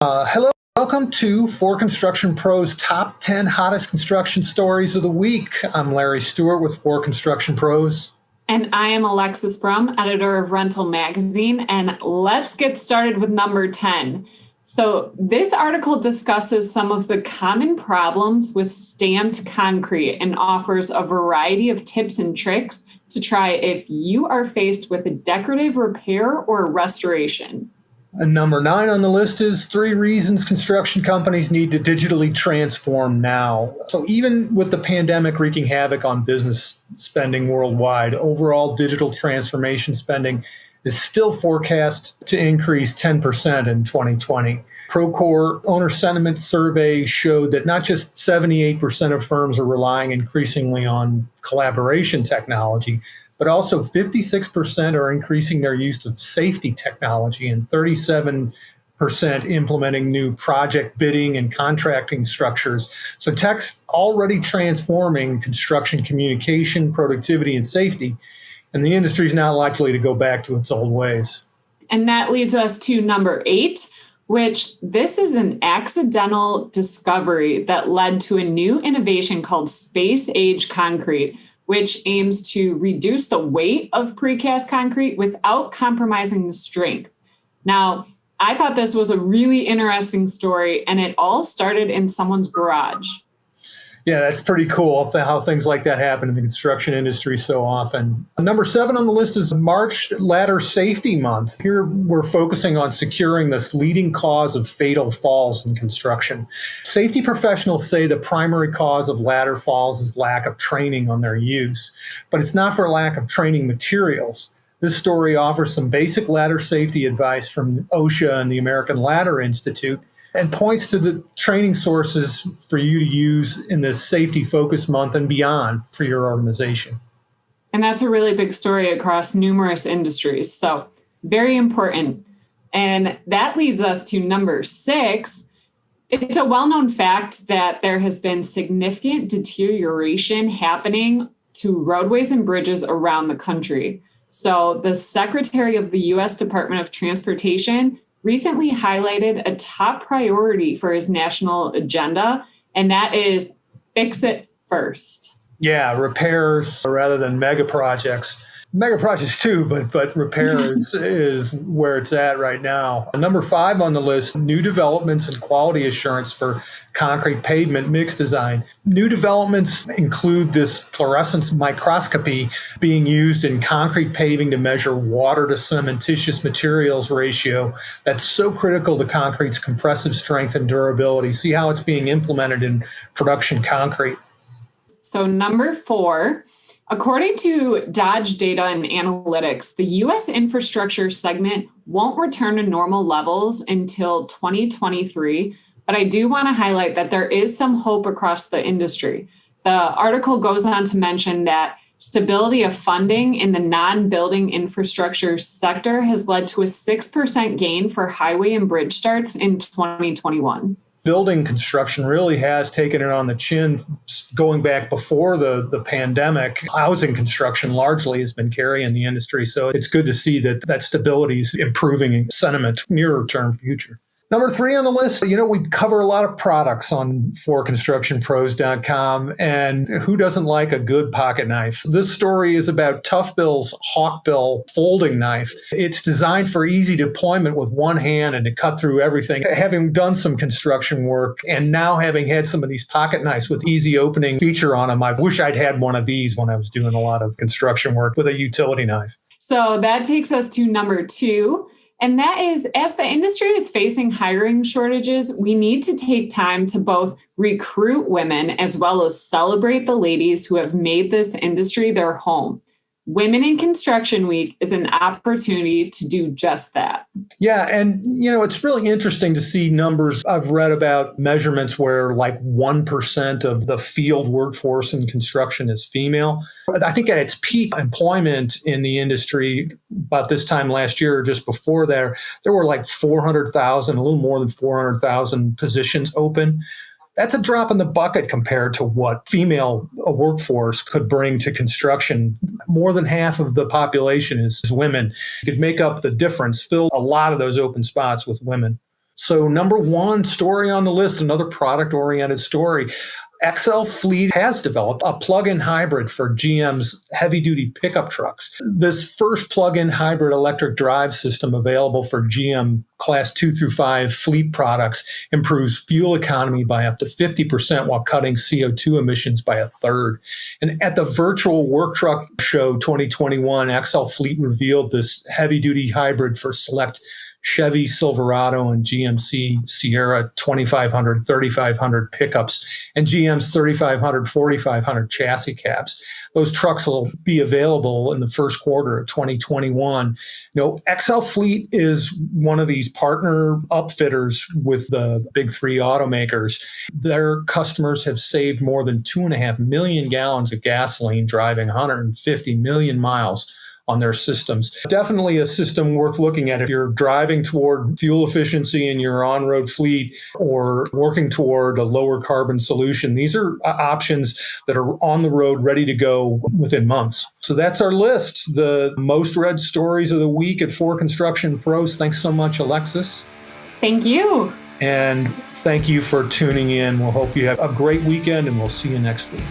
Hello, welcome to For Construction Pro's Top 10 Hottest Construction Stories of the Week. I'm Larry Stewart with For Construction Pros. And I am Alexis Brum, editor of Rental Magazine, and let's get started with number 10. So this article discusses some of the common problems with stamped concrete and offers a variety of tips and tricks to try if you are faced with a decorative repair or restoration. And number 9 on the list is 3 reasons construction companies need to digitally transform now. So even with the pandemic wreaking havoc on business spending worldwide, overall digital transformation spending is still forecast to increase 10% in 2020. Procore Owner Sentiment Survey showed that not just 78% of firms are relying increasingly on collaboration technology, but also 56% are increasing their use of safety technology and 37% implementing new project bidding and contracting structures. So tech's already transforming construction communication, productivity, and safety, and the industry is not likely to go back to its old ways. And that leads us to number 8, which this is an accidental discovery that led to a new innovation called space age concrete, which aims to reduce the weight of precast concrete without compromising the strength. Now, I thought this was a really interesting story, and it all started in someone's garage. Yeah, that's pretty cool how things like that happen in the construction industry so often. Number 7 on the list is March Ladder Safety Month. Here we're focusing on securing this leading cause of fatal falls in construction. Safety professionals say the primary cause of ladder falls is lack of training on their use, but it's not for lack of training materials. This story offers some basic ladder safety advice from OSHA and the American Ladder Institute, and points to the training sources for you to use in this safety focus month and beyond for your organization. And that's a really big story across numerous industries. So very important. And that leads us to number 6. It's a well-known fact that there has been significant deterioration happening to roadways and bridges around the country. So the Secretary of the U.S. Department of Transportation recently highlighted a top priority for his national agenda, and that is fix it first. Yeah, repairs rather than mega projects. Mega projects too, but repairs is where it's at right now. Number 5 on the list, new developments and quality assurance for concrete pavement mix design. New developments include this fluorescence microscopy being used in concrete paving to measure water to cementitious materials ratio. That's so critical to concrete's compressive strength and durability. See how it's being implemented in production concrete. So number 4, according to Dodge Data and Analytics, the U.S. infrastructure segment won't return to normal levels until 2023, but I do want to highlight that there is some hope across the industry. The article goes on to mention that stability of funding in the non-building infrastructure sector has led to a 6% gain for highway and bridge starts in 2021. Building construction really has taken it on the chin going back before the pandemic. Housing construction largely has been carrying the industry. So it's good to see that stability is improving sentiment nearer term future. Number 3 on the list, we cover a lot of products on forconstructionpros.com, and who doesn't like a good pocket knife? This story is about ToughBuilt's Hawkbill folding knife. It's designed for easy deployment with one hand and to cut through everything. Having done some construction work and now having had some of these pocket knives with easy opening feature on them, I wish I'd had one of these when I was doing a lot of construction work with a utility knife. So that takes us to number 2. And that is, as the industry is facing hiring shortages, we need to take time to both recruit women as well as celebrate the ladies who have made this industry their home. Women in Construction Week is an opportunity to do just that. Yeah, and it's really interesting to see numbers. I've read about measurements where like 1% of the field workforce in construction is female. I think at its peak employment in the industry, about this time last year or just before there were like 400,000, a little more than 400,000 positions open. That's a drop in the bucket compared to what female workforce could bring to construction. More than half of the population is women. You could make up the difference, fill a lot of those open spots with women. So number one story on the list, another product-oriented story. XL Fleet has developed a plug-in hybrid for GM's heavy-duty pickup trucks. This first plug-in hybrid electric drive system available for GM Class 2 through 5 fleet products improves fuel economy by up to 50% while cutting CO2 emissions by a third. And at the virtual Work Truck Show 2021, XL Fleet revealed this heavy-duty hybrid for select Chevy Silverado and GMC Sierra 2500, 3500 pickups, and GM's 3500, 4500 chassis cabs. Those trucks will be available in the first quarter of 2021. XL Fleet is one of these partner upfitters with the big three automakers. Their customers have saved more than 2.5 million gallons of gasoline driving 150 million miles on their systems. Definitely a system worth looking at if you're driving toward fuel efficiency in your on-road fleet or working toward a lower carbon solution. These are options that are on the road, ready to go within months. So that's our list, the most read stories of the week at 4 Construction Pros. Thanks so much, Alexis. Thank you. And thank you for tuning in. We'll hope you have a great weekend, and we'll see you next week.